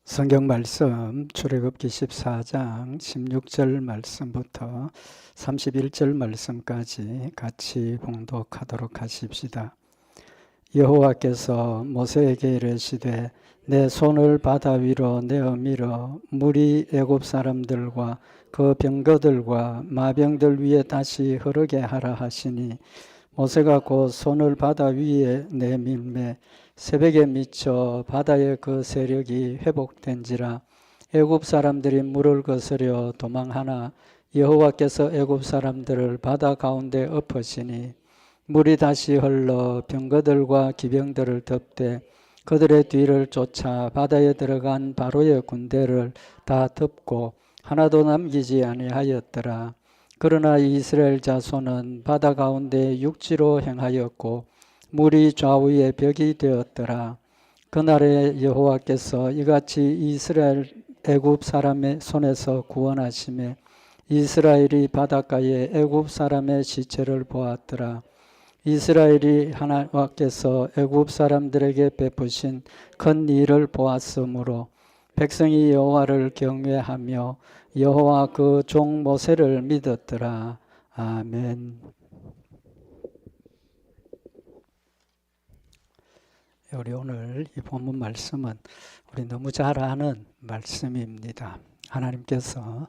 성경 말씀 출애굽기 14장 16절 말씀부터 31절 말씀까지 같이 봉독하도록 하십시다. 여호와께서 모세에게 이르시되 내 손을 바다 위로 내어 밀어 물이 애굽 사람들과 그 병거들과 마병들 위에 다시 흐르게 하라 하시니 모세가 곧 손을 바다 위에 내밀매 새벽에 미쳐 바다의 그 세력이 회복된지라. 애굽 사람들이 물을 거스려 도망하나 여호와께서 애굽 사람들을 바다 가운데 엎으시니 물이 다시 흘러 병거들과 기병들을 덮되 그들의 뒤를 쫓아 바다에 들어간 바로의 군대를 다 덮고 하나도 남기지 아니하였더라. 그러나 이스라엘 자손은 바다 가운데 육지로 행하였고 물이 좌우에 벽이 되었더라. 그날에 여호와께서 이같이 이스라엘 애굽 사람의 손에서 구원하시매 이스라엘이 바닷가에 애굽 사람의 시체를 보았더라. 이스라엘이 하나님께서 애굽 사람들에게 베푸신 큰 일을 보았으므로 백성이 여호와를 경외하며 여호와 그 종 모세를 믿었더라. 아멘. 우리 오늘 이 본문 말씀은 우리 너무 잘 아는 말씀입니다. 하나님께서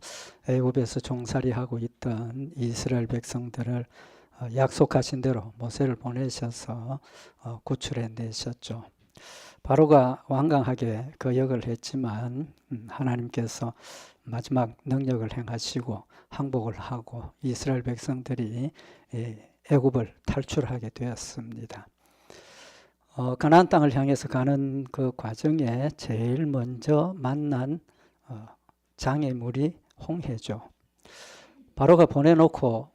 애굽에서 종살이하고 있던 이스라엘 백성들을 약속하신 대로 모세를 보내셔서 구출해 내셨죠. 바로가 완강하게 거역을 했지만 하나님께서 마지막 능력을 행하시고 항복을 하고 이스라엘 백성들이 애굽을 탈출하게 되었습니다. 가나안 땅을 향해서 가는 그 과정에 제일 먼저 만난 장애물이 홍해죠. 바로가 보내놓고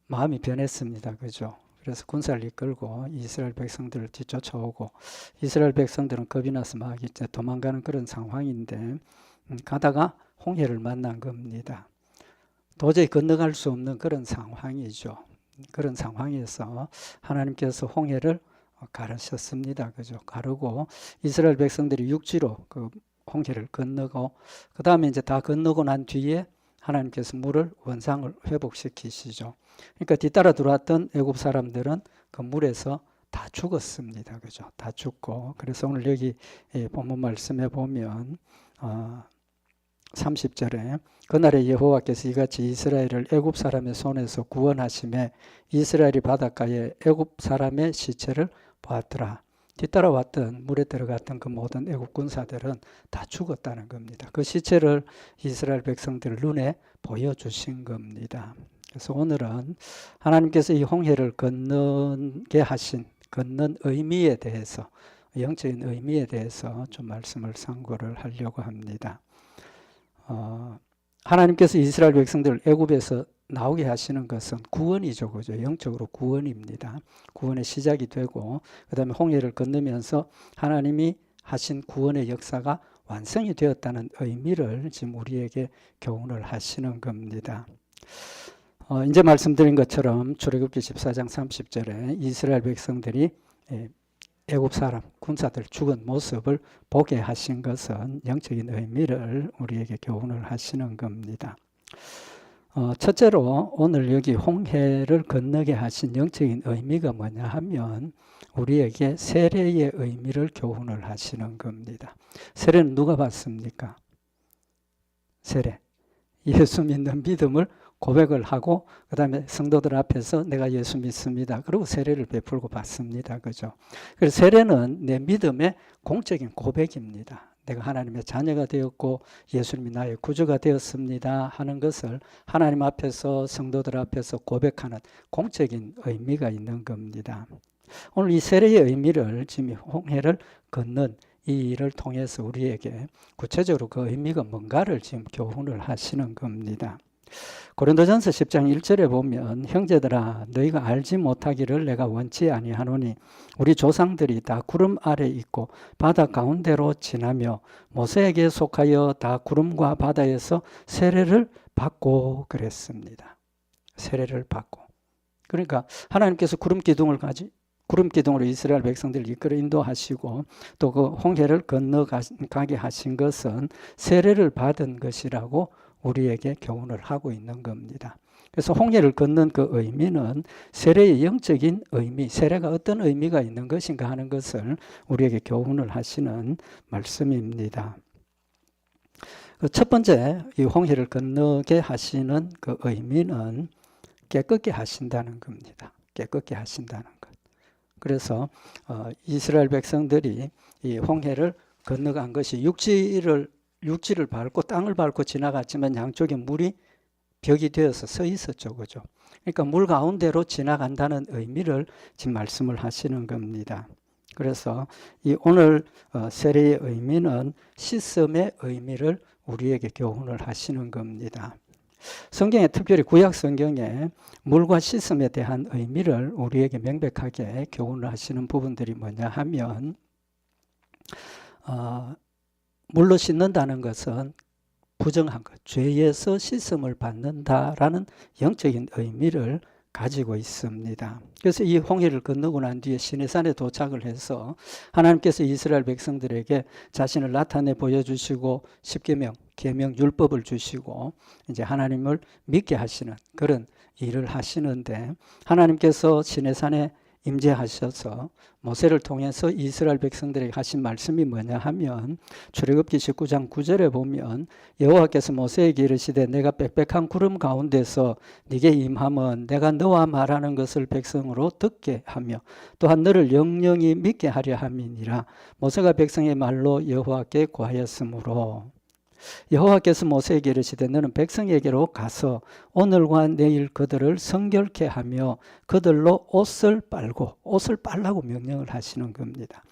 마음이 변했습니다. 그죠? 그래서 군사를 이끌고 이스라엘 백성들을 뒤쫓아오고 이스라엘 백성들은 겁이 나서 막 이제 도망가는 그런 상황인데 가다가 홍해를 만난 겁니다. 도저히 건너갈 수 없는 그런 상황이죠. 그런 상황에서 하나님께서 홍해를 가르셨습니다. 그죠? 가르고 이스라엘 백성들이 육지로 그 홍해를 건너고 그 다음에 이제 다 건너고 난 뒤에 하나님께서 물을 원상을 회복시키시죠. 그러니까 뒤따라 들어왔던 애굽 사람들은 그 물에서 다 죽었습니다. 그죠? 다 죽고 그래서 오늘 여기 본문 말씀에 보면 30절에 그날에 여호와께서 이같이 이스라엘을 애굽 사람의 손에서 구원하심에 이스라엘이 바닷가에 애굽 사람의 시체를 보았더라. 뒤따라왔던 물에 들어갔던 그 모든 애굽 군사들은 다 죽었다는 겁니다. 그 시체를 이스라엘 백성들 눈에 보여주신 겁니다. 그래서 오늘은 하나님께서 이 홍해를 건너게 하신 건넌 의미에 대해서 영적인 의미에 대해서 좀 말씀을 상고를 하려고 합니다. 하나님께서 이스라엘 백성들을 애굽에서 나오게 하시는 것은 구원이죠. 그죠? 영적으로 구원입니다. 구원의 시작이 되고 그 다음에 홍해를 건너면서 하나님이 하신 구원의 역사가 완성이 되었다는 의미를 지금 우리에게 교훈을 하시는 겁니다. 이제 말씀드린 것처럼 출애굽기 14장 30절에 이스라엘 백성들이 애굽 사람, 군사들 죽은 모습을 보게 하신 것은 영적인 의미를 우리에게 교훈을 하시는 겁니다. 첫째로 오늘 여기 홍해를 건너게 하신 영적인 의미가 뭐냐 하면 우리에게 세례의 의미를 교훈을 하시는 겁니다. 세례는 누가 받습니까? 세례. 예수 믿는 믿음을 고백을 하고 그 다음에 성도들 앞에서 내가 예수 믿습니다. 그리고 세례를 베풀고 받습니다. 그죠? 그래서 세례는 내 믿음의 공적인 고백입니다. 내가 하나님의 자녀가 되었고 예수님이 나의 구주가 되었습니다 하는 것을 하나님 앞에서 성도들 앞에서 고백하는 공적인 의미가 있는 겁니다. 오늘 이 세례의 의미를 지금 홍해를 건넌 이 일을 통해서 우리에게 구체적으로 그 의미가 뭔가를 지금 교훈을 하시는 겁니다. 고린도전서 10장 1절에 보면 형제들아 너희가 알지 못하기를 내가 원치 아니하노니 우리 조상들이 다 구름 아래 있고 바다 가운데로 지나며 모세에게 속하여 다 구름과 바다에서 세례를 받고 그랬습니다. 세례를 받고. 그러니까 하나님께서 구름 기둥을 구름 기둥으로 이스라엘 백성들을 이끌어 인도하시고 또 그 홍해를 건너가게 하신 것은 세례를 받은 것이라고 우리에게 교훈을 하고 있는 겁니다. 그래서 홍해를 걷는 그 의미는 세례의 영적인 의미, 세례가 어떤 의미가 있는 것인가 하는 것을 우리에게 교훈을 하시는 말씀입니다. 첫 번째, 이 홍해를 건너게 하시는 그 의미는 깨끗게 하신다는 겁니다. 깨끗게 하신다는 것. 그래서 이스라엘 백성들이 이 홍해를 건너간 것이 육지를 밟고 땅을 밟고 지나갔지만 양쪽에 물이 벽이 되어서 서 있었죠. 그죠? 그러니까 물 가운데로 지나간다는 의미를 지금 말씀을 하시는 겁니다. 그래서 이 오늘 세례의 의미는 씻음의 의미를 우리에게 교훈을 하시는 겁니다. 성경에 특별히 구약 성경에 물과 씻음에 대한 의미를 우리에게 명백하게 교훈을 하시는 부분들이 뭐냐 하면 물로 씻는다는 것은 부정한 것, 죄에서 씻음을 받는다라는 영적인 의미를 가지고 있습니다. 그래서 이 홍해를 건너고 난 뒤에 시내산에 도착을 해서 하나님께서 이스라엘 백성들에게 자신을 나타내 보여주시고 십계명, 계명, 율법을 주시고 이제 하나님을 믿게 하시는 그런 일을 하시는데 하나님께서 시내산에 임재하셔서 모세를 통해서 이스라엘 백성들에게 하신 말씀이 뭐냐 하면 출애굽기 19장 9절에 보면 여호와께서 모세에게 이르시되 내가 빽빽한 구름 가운데서 네게 임함은 내가 너와 말하는 것을 백성으로 듣게 하며 또한 너를 영영히 믿게 하려 함이니라. 모세가 백성의 말로 여호와께 고하였으므로 여호와께서 모세에게 이르시되 너는 백성에게로 가서 오늘과 내일 그들을 성결케 하며 그들로 옷을 빨라고 명령을 하시는 겁니다.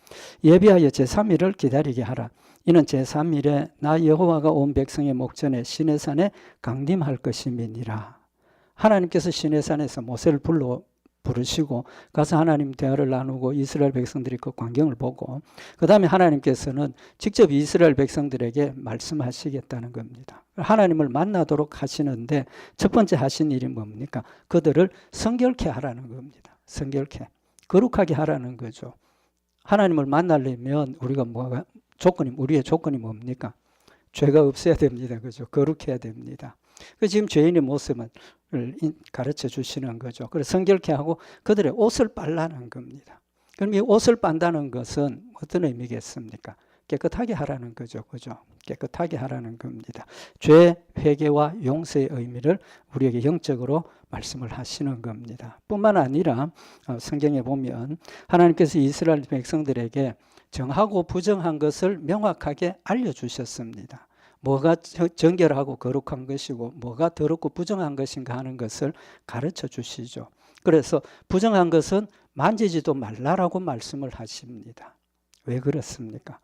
예비하여 제3일을 기다리게 하라. 이는 제3일에 나 여호와가 온 백성의 목전에 시내산에 강림할 것임이니라. 하나님께서 시내산에서 모세를 부르시고 가서 하나님 대화를 나누고 이스라엘 백성들이 그 광경을 보고 그 다음에 하나님께서는 직접 이스라엘 백성들에게 말씀하시겠다는 겁니다. 하나님을 만나도록 하시는데 첫 번째 하신 일이 뭡니까? 그들을 성결케 하라는 겁니다. 성결케, 거룩하게 하라는 거죠. 하나님을 만나려면 우리의 조건이 뭡니까? 죄가 없어야 됩니다. 그죠? 거룩해야 됩니다. 지금 죄인의 모습을 가르쳐 주시는 거죠. 그래서 성결케 하고 그들의 옷을 빨라는 겁니다. 그럼 이 옷을 빤다는 것은 어떤 의미겠습니까? 깨끗하게 하라는 거죠. 그죠? 깨끗하게 하라는 겁니다. 죄 회개와 용서의 의미를 우리에게 영적으로 말씀을 하시는 겁니다. 뿐만 아니라 성경에 보면 하나님께서 이스라엘 백성들에게 정하고 부정한 것을 명확하게 알려주셨습니다. 뭐가 정결하고 거룩한 것이고 뭐가 더럽고 부정한 것인가 하는 것을 가르쳐 주시죠. 그래서 부정한 것은 만지지도 말라라고 말씀을 하십니다. 왜 그렇습니까?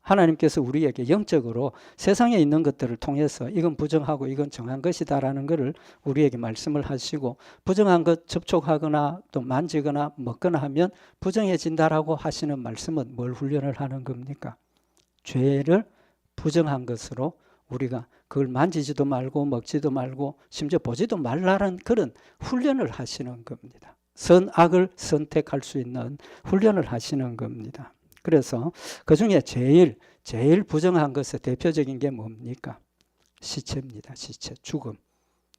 하나님께서 우리에게 영적으로 세상에 있는 것들을 통해서 이건 부정하고 이건 정한 것이다라는 것을 우리에게 말씀을 하시고 부정한 것 접촉하거나 또 만지거나 먹거나 하면 부정해진다라고 하시는 말씀은 뭘 훈련을 하는 겁니까? 죄를 부정한 것으로 우리가 그걸 만지지도 말고 먹지도 말고 심지어 보지도 말라는 그런 훈련을 하시는 겁니다. 선악을 선택할 수 있는 훈련을 하시는 겁니다. 그래서 그중에 제일 부정한 것의 대표적인 게 뭡니까? 시체입니다. 시체, 죽음.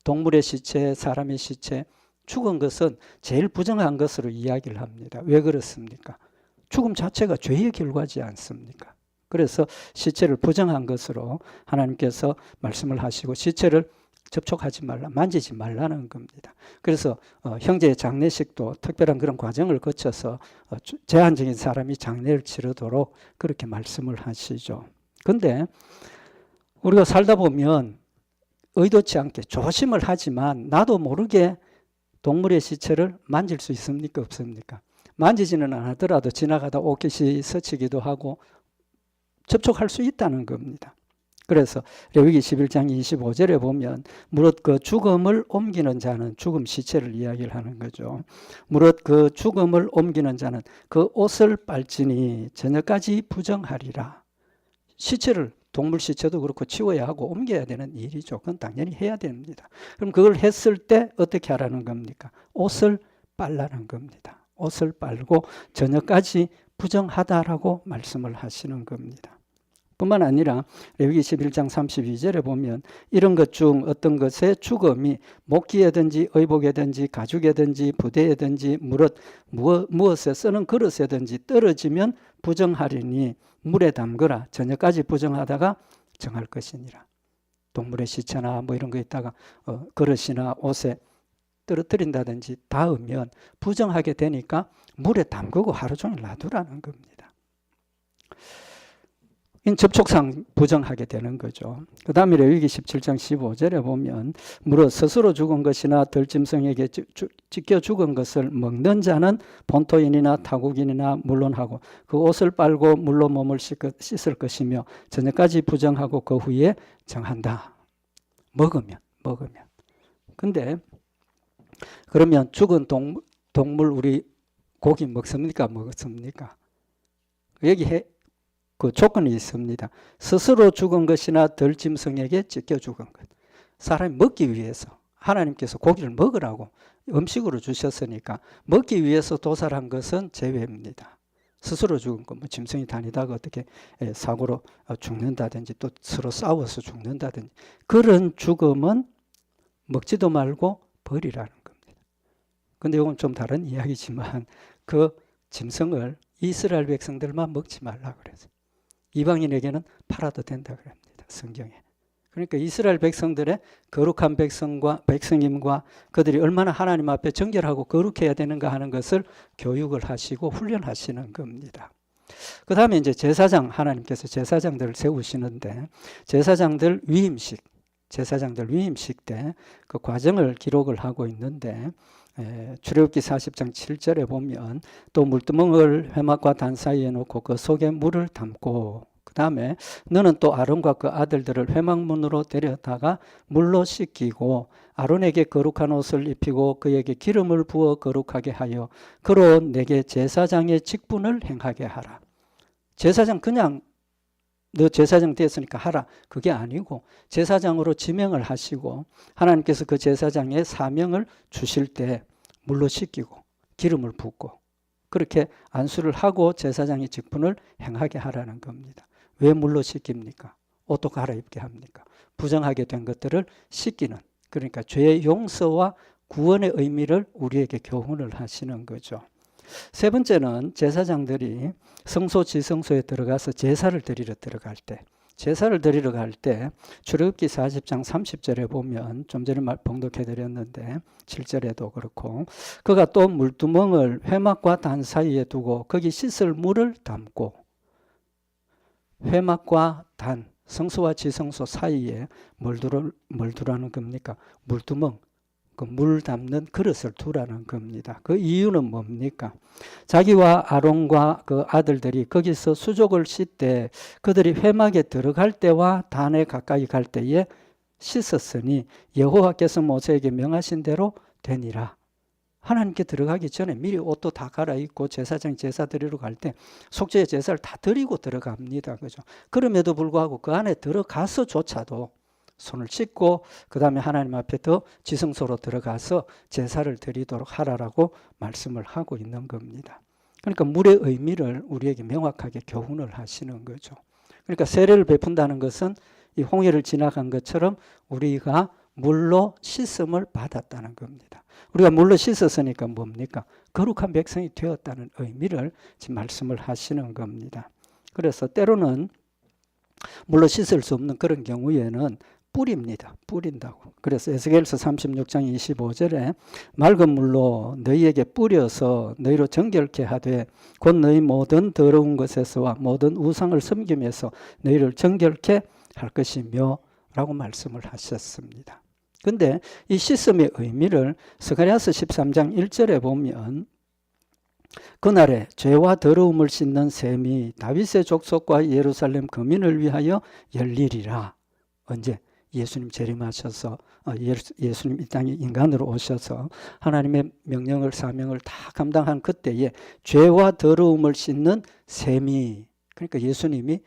동물의 시체, 사람의 시체, 죽은 것은 제일 부정한 것으로 이야기를 합니다. 왜 그렇습니까? 죽음 자체가 죄의 결과지 않습니까? 그래서 시체를 부정한 것으로 하나님께서 말씀을 하시고 시체를 접촉하지 말라, 만지지 말라는 겁니다. 그래서 형제의 장례식도 특별한 그런 과정을 거쳐서 제한적인 사람이 장례를 치르도록 그렇게 말씀을 하시죠. 그런데 우리가 살다 보면 의도치 않게 조심을 하지만 나도 모르게 동물의 시체를 만질 수 있습니까? 없습니까? 만지지는 않더라도 지나가다 옷깃이 스치기도 하고 접촉할 수 있다는 겁니다. 그래서 레위기 11장 25절에 보면 무릇 그 죽음을 옮기는 자는 죽음 시체를 이야기를 하는 거죠. 무릇 그 죽음을 옮기는 자는 그 옷을 빨지니 저녁까지 부정하리라. 시체를 동물 시체도 그렇고 치워야 하고 옮겨야 되는 일이죠. 그건 당연히 해야 됩니다. 그럼 그걸 했을 때 어떻게 하라는 겁니까? 옷을 빨라는 겁니다. 옷을 빨고 저녁까지 부정하다라고 말씀을 하시는 겁니다. 뿐만 아니라 레위기 11장 32절에 보면 이런 것 중 어떤 것의 죽음이 목기에든지 의복에든지 가죽에든지 부대에든지 무엇에 쓰는 그릇에든지 떨어지면 부정하리니 물에 담그라. 저녁까지 부정하다가 정할 것이니라. 동물의 시체나 뭐 이런 거 있다가 그릇이나 옷에 떨어뜨린다든지 닿으면 부정하게 되니까 물에 담그고 하루 종일 놔두라는 겁니다. 접촉상 부정하게 되는 거죠. 그 다음에 레위기 17장 15절에 보면 무릇 스스로 죽은 것이나 들짐승에게 찢겨 죽은 것을 먹는 자는 본토인이나 타국인이나 물론하고 그 옷을 빨고 물로 몸을 씻을 것이며 저녁까지 부정하고 그 후에 정한다. 먹으면. 근데 그러면 죽은 동물 우리 고기 먹습니까? 여기 그 조건이 있습니다. 스스로 죽은 것이나 들짐승에게 찢겨 죽은 것. 사람이 먹기 위해서 하나님께서 고기를 먹으라고 음식으로 주셨으니까 먹기 위해서 도살한 것은 제외입니다. 스스로 죽은 것, 뭐 짐승이 다니다가 어떻게 사고로 죽는다든지 또 서로 싸워서 죽는다든지 그런 죽음은 먹지도 말고 버리라는 겁니다. 근데 이건 좀 다른 이야기지만 그 짐승을 이스라엘 백성들만 먹지 말라 그랬어요. 이방인에게는 팔아도 된다 그럽니다. 성경에. 그러니까 이스라엘 백성들의 거룩한 백성임과 그들이 얼마나 하나님 앞에 정결하고 거룩해야 되는가 하는 것을 교육을 하시고 훈련하시는 겁니다. 그 다음에 이제 하나님께서 제사장들을 세우시는데 제사장들 위임식 때 그 과정을 기록을 하고 있는데 출애굽기 40장 7절에 보면 또 물두멍을 회막과 단 사이에 놓고 그 속에 물을 담고 그 다음에 너는 또 아론과 그 아들들을 회막문으로 데려다가 물로 씻기고 아론에게 거룩한 옷을 입히고 그에게 기름을 부어 거룩하게 하여 그로 내게 제사장의 직분을 행하게 하라. 제사장 그냥 너 제사장 됐으니까 하라. 그게 아니고 제사장으로 지명을 하시고 하나님께서 그 제사장의 사명을 주실 때 물로 씻기고 기름을 붓고 그렇게 안수를 하고 제사장의 직분을 행하게 하라는 겁니다. 왜 물로 씻깁니까? 옷도 갈아입게 합니까? 부정하게 된 것들을 씻기는, 그러니까 죄의 용서와 구원의 의미를 우리에게 교훈을 하시는 거죠. 세 번째는 제사장들이 성소 지성소에 들어가서 제사를 드리러 들어갈 때 출애굽기 40장 30절에 보면 좀 전에 봉독해 드렸는데 7절에도 그렇고 그가 또 물두멍을 회막과 단 사이에 두고 거기 씻을 물을 담고 회막과 단 성소와 지성소 사이에 뭘 두라는 겁니까? 물두멍, 그 물 담는 그릇을 두라는 겁니다. 그 이유는 뭡니까? 자기와 아론과 그 아들들이 거기서 수족을 씻되 그들이 회막에 들어갈 때와 단에 가까이 갈 때에 씻었으니 여호와께서 모세에게 명하신 대로 되니라. 하나님께 들어가기 전에 미리 옷도 다 갈아입고 제사장 제사 드리러 갈 때 속죄의 제사를 다 드리고 들어갑니다. 그죠? 그럼에도 불구하고 그 안에 들어가서조차도 손을 씻고 그 다음에 하나님 앞에 더 지성소로 들어가서 제사를 드리도록 하라라고 말씀을 하고 있는 겁니다. 그러니까 물의 의미를 우리에게 명확하게 교훈을 하시는 거죠. 그러니까 세례를 베푼다는 것은 이 홍해를 지나간 것처럼 우리가 물로 씻음을 받았다는 겁니다. 우리가 물로 씻었으니까 뭡니까? 거룩한 백성이 되었다는 의미를 지금 말씀을 하시는 겁니다. 그래서 때로는 물로 씻을 수 없는 그런 경우에는 뿌린다고. 그래서 에스겔서 36장 25절에 맑은 물로 너희에게 뿌려서 너희로 정결케 하되 곧 너희 모든 더러운 것에서와 모든 우상을 섬김에서 너희를 정결케 할 것이며 라고 말씀을 하셨습니다. 근데 이 씻음의 의미를 스가랴서 13장 1절에 보면 그날에 죄와 더러움을 씻는 셈이 다윗의 족속과 예루살렘 거민을 위하여 열리리라. 언제? 예수님 재림하셔서 예수님 이 땅에 인간으로 오셔서 하나님의 명령을 사명을 다 감당한 그때에 죄와 더러움을 씻는 셈이, 그러니까 예수님이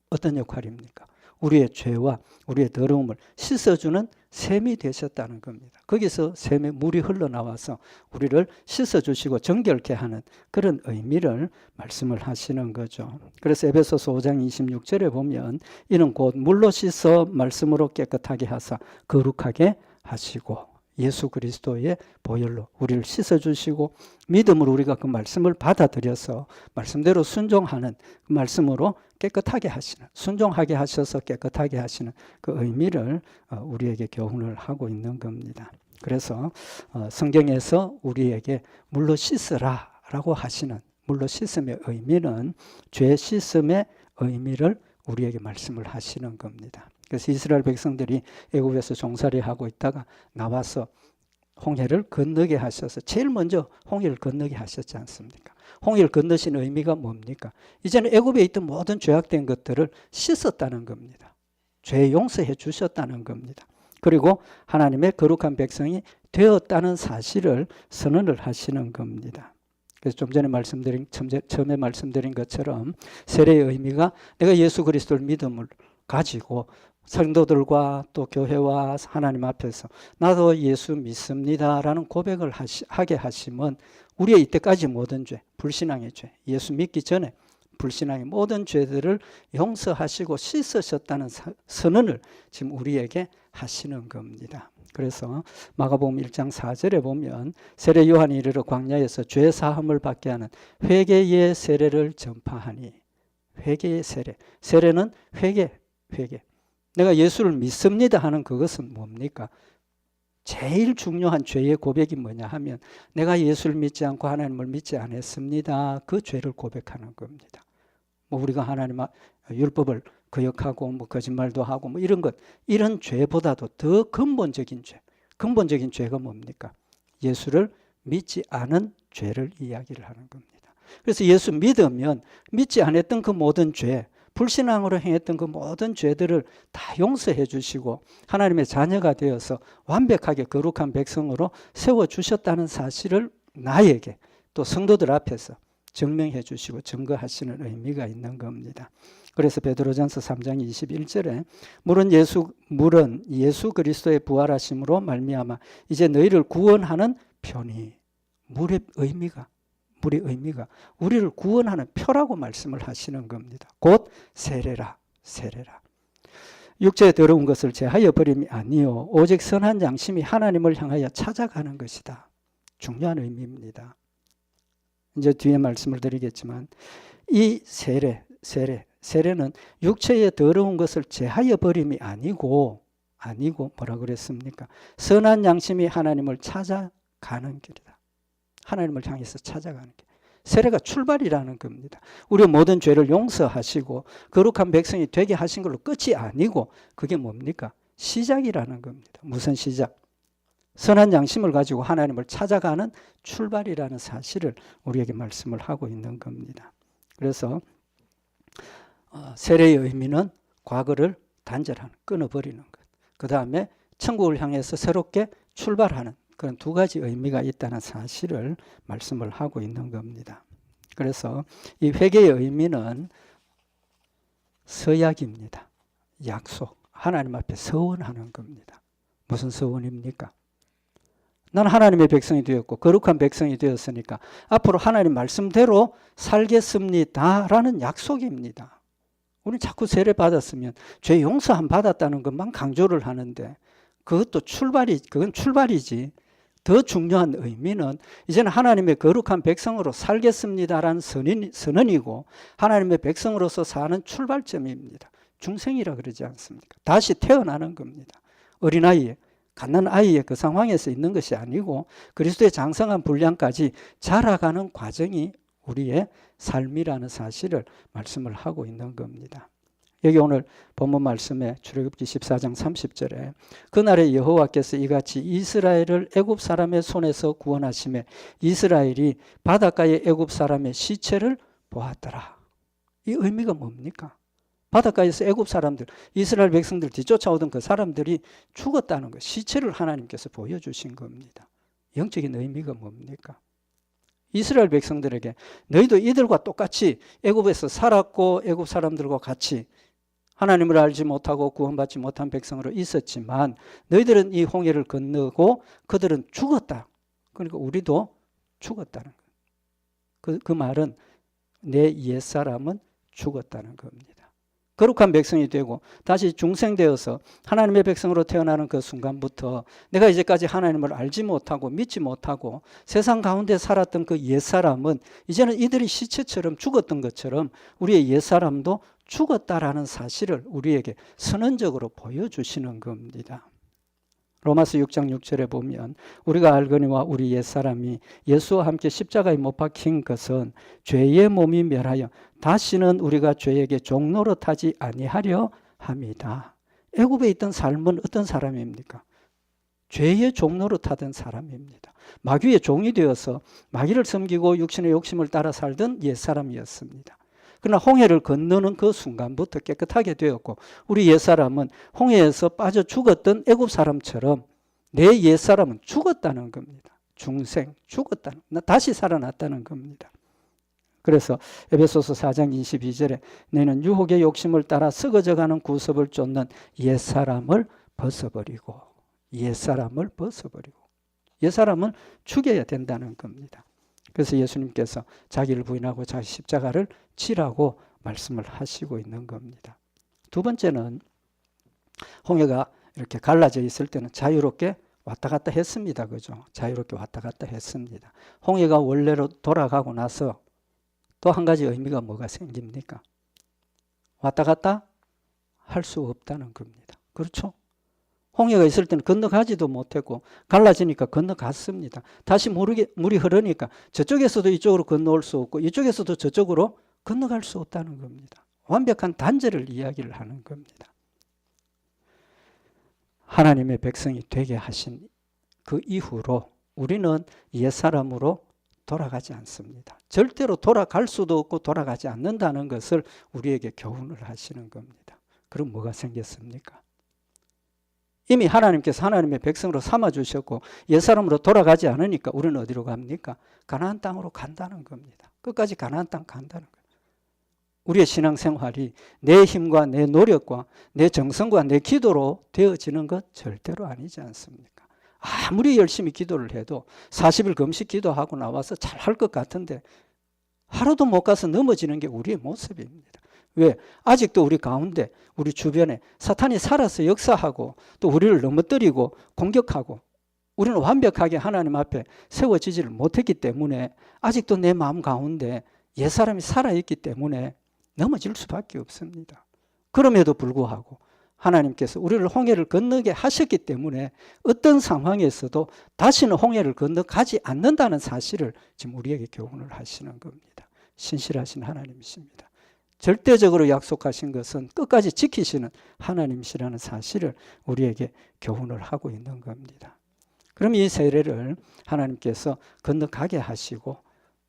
어떤 역할입니까? 우리의 죄와 우리의 더러움을 씻어주는 샘이 되셨다는 겁니다. 거기서 샘의 물이 흘러나와서 우리를 씻어주시고 정결케 하는 그런 의미를 말씀을 하시는 거죠. 그래서 에베소서 5장 26절에 보면 이는 곧 물로 씻어 말씀으로 깨끗하게 하사 거룩하게 하시고 예수 그리스도의 보혈로 우리를 씻어주시고 믿음으로 우리가 그 말씀을 받아들여서 말씀대로 순종하는 그 말씀으로 깨끗하게 하시는, 순종하게 하셔서 깨끗하게 하시는 그 의미를 우리에게 교훈을 하고 있는 겁니다. 그래서 성경에서 우리에게 물로 씻으라 라고 하시는 물로 씻음의 의미는 죄 씻음의 의미를 우리에게 말씀을 하시는 겁니다. 그래서 이스라엘 백성들이 애굽에서 종살이하고 있다가 나와서 홍해를 건너게 하셔서 제일 먼저 홍해를 건너게 하셨지 않습니까? 홍해를 건너신 의미가 뭡니까? 이제는 애굽에 있던 모든 죄악된 것들을 씻었다는 겁니다. 죄 용서해 주셨다는 겁니다. 그리고 하나님의 거룩한 백성이 되었다는 사실을 선언을 하시는 겁니다. 그래서 좀 전에 처음에 말씀드린 것처럼 세례의 의미가 내가 예수 그리스도를 믿음을 가지고 성도들과 또 교회와 하나님 앞에서 나도 예수 믿습니다라는 고백을 하게 하시면 우리의 이때까지 모든 죄, 불신앙의 죄, 예수 믿기 전에 불신앙의 모든 죄들을 용서하시고 씻으셨다는 선언을 지금 우리에게 하시는 겁니다. 그래서 마가복음 1장 4절에 보면 세례 요한이 이르러 광야에서 죄 사함을 받게 하는 회개의 세례를 전파하니, 회개의 세례, 세례는 회개. 내가 예수를 믿습니다 하는 그것은 뭡니까? 제일 중요한 죄의 고백이 뭐냐 하면 내가 예수를 믿지 않고 하나님을 믿지 않았습니다. 그 죄를 고백하는 겁니다. 뭐 우리가 하나님 율법을 거역하고 뭐 거짓말도 하고 뭐 이런 것, 이런 죄보다도 더 근본적인 죄가 뭡니까? 예수를 믿지 않은 죄를 이야기를 하는 겁니다. 그래서 예수 믿으면 믿지 않았던 그 모든 죄, 불신앙으로 행했던 그 모든 죄들을 다 용서해 주시고 하나님의 자녀가 되어서 완벽하게 거룩한 백성으로 세워주셨다는 사실을 나에게 또 성도들 앞에서 증명해 주시고 증거하시는 의미가 있는 겁니다. 그래서 베드로전서 3장 21절에 물은 예수 그리스도의 부활하심으로 말미암아 이제 너희를 구원하는 표니, 물의 의미가 우리를 구원하는 표라고 말씀을 하시는 겁니다. 곧 세례라. 육체에 더러운 것을 제하여 버림이 아니요 오직 선한 양심이 하나님을 향하여 찾아가는 것이다. 중요한 의미입니다. 이제 뒤에 말씀을 드리겠지만 이 세례는 육체에 더러운 것을 제하여 버림이 아니고 뭐라 그랬습니까? 선한 양심이 하나님을 찾아가는 길이다. 하나님을 향해서 찾아가는 길. 세례가 출발이라는 겁니다. 우리의 모든 죄를 용서하시고 거룩한 백성이 되게 하신 걸로 끝이 아니고 그게 뭡니까? 시작이라는 겁니다. 무슨 시작? 선한 양심을 가지고 하나님을 찾아가는 출발이라는 사실을 우리에게 말씀을 하고 있는 겁니다. 그래서 세례의 의미는 과거를 단절하는, 끊어버리는 것. 그 다음에 천국을 향해서 새롭게 출발하는 그런 두 가지 의미가 있다는 사실을 말씀을 하고 있는 겁니다. 그래서 이 회개의 의미는 서약입니다. 약속, 하나님 앞에 서원하는 겁니다. 무슨 서원입니까? 난 하나님의 백성이 되었고 거룩한 백성이 되었으니까 앞으로 하나님 말씀대로 살겠습니다라는 약속입니다. 우리는 자꾸 세례 받았으면 죄 용서함 받았다는 것만 강조를 하는데 그건 출발이지. 더 중요한 의미는 이제는 하나님의 거룩한 백성으로 살겠습니다라는 선언이고 하나님의 백성으로서 사는 출발점입니다. 중생이라 그러지 않습니까? 다시 태어나는 겁니다. 어린아이에, 갓난아이의 그 상황에서 있는 것이 아니고 그리스도의 장성한 분량까지 자라가는 과정이 우리의 삶이라는 사실을 말씀을 하고 있는 겁니다. 여기 오늘 본문 말씀에 출애굽기 14장 30절에 그날에 여호와께서 이같이 이스라엘을 애굽 사람의 손에서 구원하시매 이스라엘이 바닷가의 애굽 사람의 시체를 보았더라. 이 의미가 뭡니까? 바닷가에서 애굽 사람들, 이스라엘 백성들 뒤쫓아오던 그 사람들이 죽었다는 것, 시체를 하나님께서 보여주신 겁니다. 영적인 의미가 뭡니까? 이스라엘 백성들에게 너희도 이들과 똑같이 애굽에서 살았고 애굽 사람들과 같이 하나님을 알지 못하고 구원받지 못한 백성으로 있었지만 너희들은 이 홍해를 건너고 그들은 죽었다. 그러니까 우리도 죽었다는 거예요. 그 말은 내 옛사람은 죽었다는 겁니다. 거룩한 백성이 되고 다시 중생되어서 하나님의 백성으로 태어나는 그 순간부터 내가 이제까지 하나님을 알지 못하고 믿지 못하고 세상 가운데 살았던 그 옛사람은 이제는 이들이 시체처럼 죽었던 것처럼 우리의 옛사람도 죽었다라는 사실을 우리에게 선언적으로 보여주시는 겁니다. 로마서 6장 6절에 보면 우리가 알거니와 우리 옛사람이 예수와 함께 십자가에 못 박힌 것은 죄의 몸이 멸하여 다시는 우리가 죄에게 종노릇하지 아니하려 함이다. 애굽에 있던 삶은 어떤 사람입니까? 죄의 종노릇하던 사람입니다. 마귀의 종이 되어서 마귀를 섬기고 육신의 욕심을 따라 살던 옛사람이었습니다. 그러나 홍해를 건너는 그 순간부터 깨끗하게 되었고 우리 옛사람은 홍해에서 빠져 죽었던 애굽 사람처럼 내 옛사람은 죽었다는 겁니다. 중생, 죽었다는, 다시 살아났다는 겁니다. 그래서 에베소서 4장 22절에 너희는 유혹의 욕심을 따라 썩어져가는 구습을 쫓는 옛사람을 벗어버리고 옛사람을 벗어버리고 옛사람은 죽여야 된다는 겁니다. 그래서 예수님께서 자기를 부인하고 자기 십자가를 지라고 말씀을 하시고 있는 겁니다. 두 번째는 홍해가 이렇게 갈라져 있을 때는 자유롭게 왔다 갔다 했습니다. 그죠? 자유롭게 왔다 갔다 했습니다. 홍해가 원래로 돌아가고 나서 또 한 가지 의미가 뭐가 생깁니까? 왔다 갔다 할 수 없다는 겁니다. 그렇죠? 홍해가 있을 때는 건너가지도 못했고 갈라지니까 건너갔습니다. 다시 물이 흐르니까 저쪽에서도 이쪽으로 건너올 수 없고 이쪽에서도 저쪽으로 건너갈 수 없다는 겁니다. 완벽한 단절을 이야기를 하는 겁니다. 하나님의 백성이 되게 하신 그 이후로 우리는 옛사람으로 돌아가지 않습니다. 절대로 돌아갈 수도 없고 돌아가지 않는다는 것을 우리에게 교훈을 하시는 겁니다. 그럼 뭐가 생겼습니까? 이미 하나님께서 하나님의 백성으로 삼아주셨고 옛사람으로 돌아가지 않으니까 우리는 어디로 갑니까? 가나안 땅으로 간다는 겁니다. 끝까지 가나안 땅 간다는 거예요. 우리의 신앙생활이 내 힘과 내 노력과 내 정성과 내 기도로 되어지는 것 절대로 아니지 않습니까? 아무리 열심히 기도를 해도 40일 금식 기도하고 나와서 잘할 것 같은데 하루도 못 가서 넘어지는 게 우리의 모습입니다. 왜? 아직도 우리 가운데 우리 주변에 사탄이 살아서 역사하고 또 우리를 넘어뜨리고 공격하고 우리는 완벽하게 하나님 앞에 세워지지를 못했기 때문에 아직도 내 마음 가운데 옛사람이 살아있기 때문에 넘어질 수밖에 없습니다. 그럼에도 불구하고 하나님께서 우리를 홍해를 건너게 하셨기 때문에 어떤 상황에서도 다시는 홍해를 건너가지 않는다는 사실을 지금 우리에게 교훈을 하시는 겁니다. 신실하신 하나님이십니다. 절대적으로 약속하신 것은 끝까지 지키시는 하나님이시라는 사실을 우리에게 교훈을 하고 있는 겁니다. 그럼 이 세례를 하나님께서 건너가게 하시고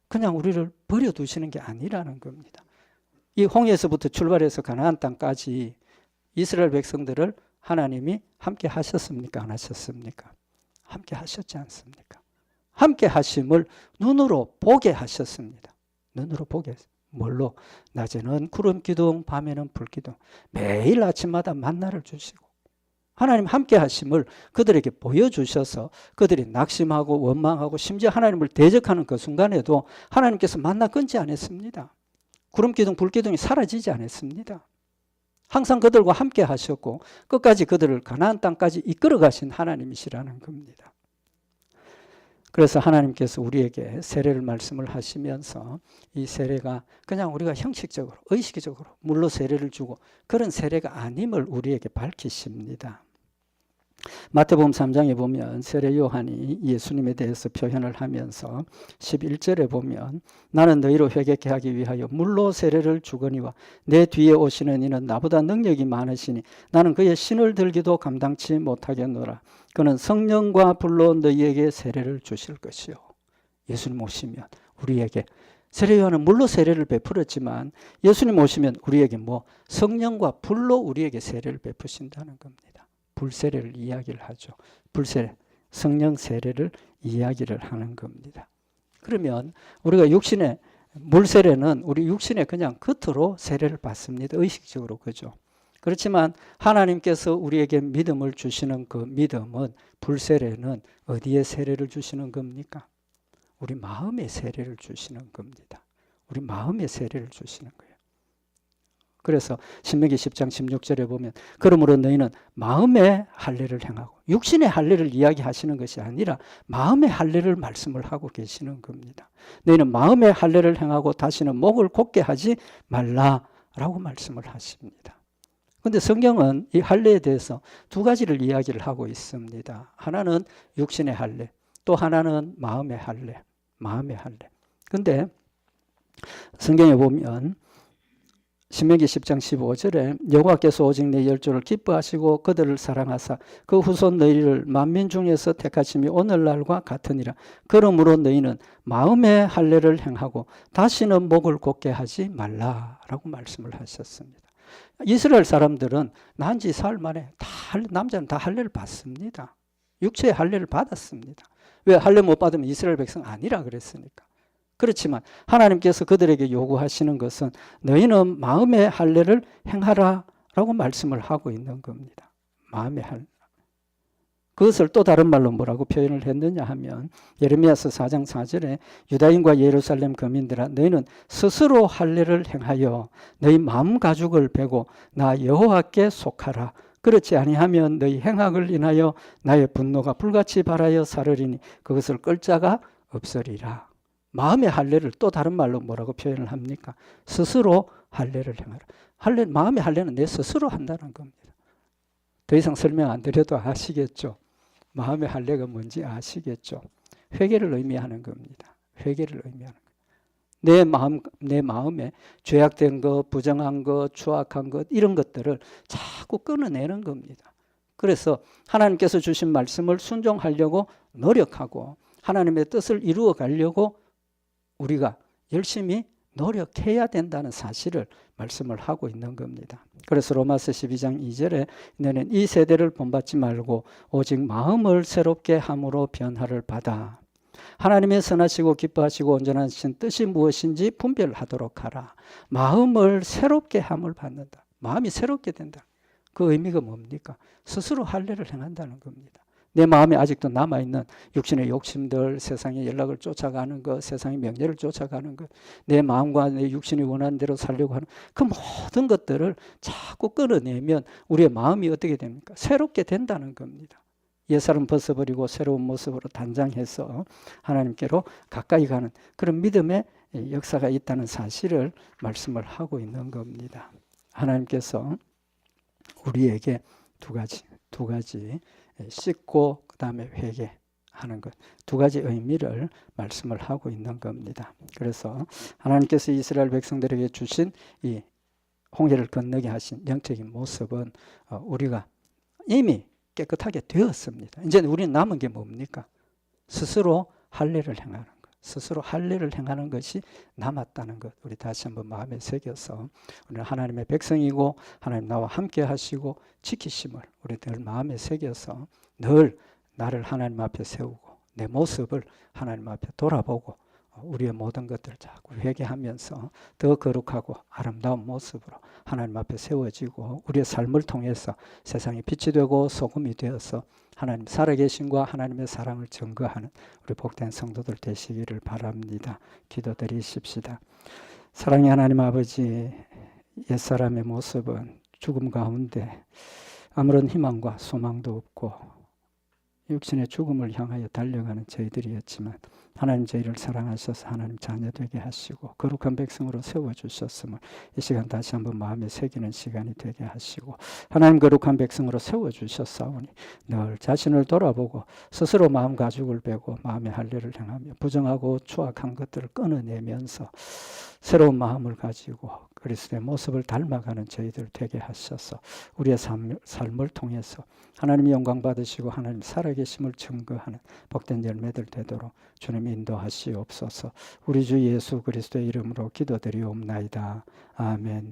그냥 우리를 버려두시는 게 아니라는 겁니다. 이 홍해에서부터 출발해서 가나안 땅까지 이스라엘 백성들을 하나님이 함께 하셨습니까? 안 하셨습니까? 함께 하셨지 않습니까? 함께 하심을 눈으로 보게 하셨습니다. 눈으로 보게 했습니다. 뭘로? 낮에는 구름 기둥, 밤에는 불 기둥. 매일 아침마다 만나를 주시고 하나님 함께 하심을 그들에게 보여주셔서 그들이 낙심하고 원망하고 심지어 하나님을 대적하는 그 순간에도 하나님께서 만나 끊지 않았습니다. 구름 기둥, 불 기둥이 사라지지 않았습니다. 항상 그들과 함께 하셨고 끝까지 그들을 가나안 땅까지 이끌어 가신 하나님이시라는 겁니다. 그래서 하나님께서 우리에게 세례를 말씀을 하시면서 이 세례가 그냥 우리가 형식적으로 의식적으로 물로 세례를 주고 그런 세례가 아님을 우리에게 밝히십니다. 마태복음 3장에 보면 세례 요한이 예수님에 대해서 표현을 하면서 11절에 보면 나는 너희로 회개케 하기 위하여 물로 세례를 주거니와 내 뒤에 오시는 이는 나보다 능력이 많으시니 나는 그의 신을 들기도 감당치 못하겠노라. 그는 성령과 불로 너희에게 세례를 주실 것이요. 예수님 오시면 우리에게 세례 요한은 물로 세례를 베풀었지만 예수님 오시면 우리에게 성령과 불로 우리에게 세례를 베푸신다는 겁니다. 불세례를 이야기를 하죠. 불세례, 성령 세례를 이야기를 하는 겁니다. 그러면 우리가 육신의 물세례는 우리 육신의 그냥 겉으로 세례를 받습니다. 의식적으로 그죠. 그렇지만 하나님께서 우리에게 믿음을 주시는 그 믿음은, 불세례는 어디에 세례를 주시는 겁니까? 우리 마음에 세례를 주시는 겁니다. 우리 마음에 세례를 주시는 거예요. 그래서 신명기 10장 16절에 보면 그러므로 너희는 마음의 할례를 행하고, 육신의 할례를 이야기하시는 것이 아니라 마음의 할례를 말씀을 하고 계시는 겁니다. 너희는 마음의 할례를 행하고 다시는 목을 곧게 하지 말라라고 말씀을 하십니다. 그런데 성경은 이 할례에 대해서 두 가지를 이야기를 하고 있습니다. 하나는 육신의 할례, 또 하나는 마음의 할례. 마음의 할례. 그런데 성경에 보면 신명기 10장 15절에 여호와께서 오직 내 열조를 기뻐하시고 그들을 사랑하사 그 후손 너희를 만민 중에서 택하심이 오늘날과 같으니라. 그러므로 너희는 마음의 할례를 행하고 다시는 목을 곧게 하지 말라라고 말씀을 하셨습니다. 이스라엘 사람들은 난 지 사흘 만에 남자는 다 할례를 받습니다. 육체의 할례를 받았습니다. 왜? 할례 못 받으면 이스라엘 백성 아니라 그랬으니까. 그렇지만 하나님께서 그들에게 요구하시는 것은 너희는 마음의 할례를 행하라 라고 말씀을 하고 있는 겁니다. 마음의 할례. 그것을 또 다른 말로 뭐라고 표현을 했느냐 하면 예레미야서 4장 4절에 유다인과 예루살렘 거민들아 너희는 스스로 할례를 행하여 너희 마음 가죽을 베고 나 여호와께 속하라. 그렇지 아니하면 너희 행악을 인하여 나의 분노가 불같이 발하여 사르리니 그것을 끌 자가 없으리라. 마음의 할례를 또 다른 말로 뭐라고 표현을 합니까? 스스로 할례를 행하라. 마음의 할례는 내 스스로 한다는 겁니다. 더 이상 설명 안 드려도 아시겠죠? 마음의 할례가 뭔지 아시겠죠? 회개를 의미하는 겁니다. 회개를 의미하는 거예요. 내 마음에 죄악된 것, 부정한 것, 추악한 것, 이런 것들을 자꾸 끊어내는 겁니다. 그래서 하나님께서 주신 말씀을 순종하려고 노력하고 하나님의 뜻을 이루어 가려고 우리가 열심히 노력해야 된다는 사실을 말씀을 하고 있는 겁니다. 그래서 로마서 12장 2절에 너는 이 세대를 본받지 말고 오직 마음을 새롭게 함으로 변화를 받아 하나님의 선하시고 기뻐하시고 온전하신 뜻이 무엇인지 분별하도록 하라. 마음을 새롭게 함을 받는다. 마음이 새롭게 된다. 그 의미가 뭡니까? 스스로 할례를 행한다는 겁니다. 내 마음에 아직도 남아있는 육신의 욕심들, 세상의 연락을 쫓아가는 것, 세상의 명예를 쫓아가는 것, 내 마음과 내 육신이 원하는 대로 살려고 하는 그 모든 것들을 자꾸 끌어내면 우리의 마음이 어떻게 됩니까? 새롭게 된다는 겁니다. 옛사람 벗어버리고 새로운 모습으로 단장해서 하나님께로 가까이 가는 그런 믿음의 역사가 있다는 사실을 말씀을 하고 있는 겁니다. 하나님께서 우리에게 두 가지 씻고 그 다음에 회개하는 것, 두 가지 의미를 말씀을 하고 있는 겁니다. 그래서 하나님께서 이스라엘 백성들에게 주신 이 홍해를 건너게 하신 영적인 모습은 우리가 이미 깨끗하게 되었습니다. 이제 우리는 남은 게 뭡니까? 스스로 할례를 행하는 것. 스스로 할례를 행하는 것이 남았다는 것. 우리 다시 한번 마음에 새겨서 우리는 하나님의 백성이고 하나님 나와 함께 하시고 지키심을 우리 늘 마음에 새겨서 늘 나를 하나님 앞에 세우고 내 모습을 하나님 앞에 돌아보고 우리의 모든 것들을 자꾸 회개하면서 더 거룩하고 아름다운 모습으로 하나님 앞에 세워지고 우리의 삶을 통해서 세상에 빛이 되고 소금이 되어서 하나님 살아계심과 하나님의 사랑을 증거하는 우리 복된 성도들 되시기를 바랍니다. 기도드리십시다. 사랑의 하나님 아버지, 옛사람의 모습은 죽음 가운데 아무런 희망과 소망도 없고 육신의 죽음을 향하여 달려가는 저희들이었지만 하나님 저희를 사랑하셔서 하나님 자녀 되게 하시고 거룩한 백성으로 세워주셨음을 이 시간 다시 한번 마음에 새기는 시간이 되게 하시고 하나님 거룩한 백성으로 세워주셨사오니 늘 자신을 돌아보고 스스로 마음 가죽을 베고 마음의 할례를 행하며 부정하고 추악한 것들을 끊어내면서 새로운 마음을 가지고 그리스도의 모습을 닮아가는 저희들 되게 하셔서 우리의 삶을 통해서 하나님이 영광 받으시고 하나님 살아계심을 증거하는 복된 열매들 되도록 주님 인도하시옵소서. 우리 주 예수 그리스도의 이름으로 기도드리옵나이다. 아멘.